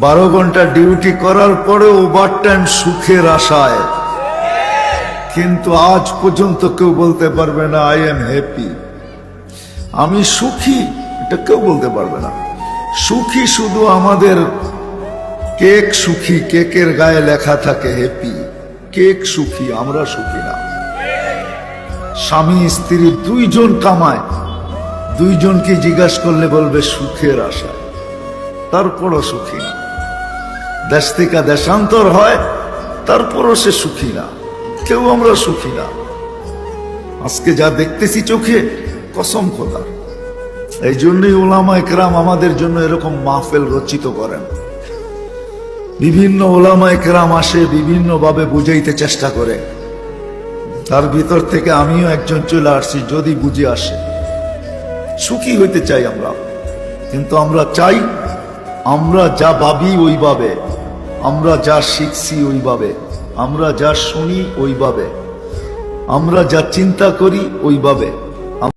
12 ঘন্টা ডিউটি করার পরে ওভারটাইম সুখের আশায়, কিন্তু আজ পর্যন্ত কেউ বলতে পারবে না আই এম হ্যাপি, আমি সুখী। এটা কেউ বলতে পারবে না। সুখী শুধু আমাদের কেক সুখী, কেকের গায়ে লেখা থাকে হ্যাপি, কেক সুখী, আমরা সুখী না। স্বামী স্ত্রী দুইজন কামায়, দুইজনকে জিজ্ঞাসা করলে বলবে সুখের আশা, তারপরও সুখী না। দেশ থেকে দেশান্তর হয়, তারপরও সে সুখী না। কেউ আমরা সুখী না। আজকে যা দেখতেছি চোখে, কসম খোদা। এই জন্যই ওলামায়ে কেরাম আমাদের জন্য এরকম মাহফিল রচিত করেন। বিভিন্ন ওলামায়ে কেরাম আসে, বিভিন্ন ভাবে বুঝাইতে চেষ্টা করে। তার ভিতর থেকে আমিও একজন চলে আসছি, যদি বুঝে আসে। সুখী হইতে চাই আমরা, কিন্তু আমরা চাই আমরা যা ভাবি ওইভাবে, আমরা যা শিখছি ওইভাবে, আমরা যা শুনি ওইভাবে, আমরা যা চিন্তা করি ওইভাবে।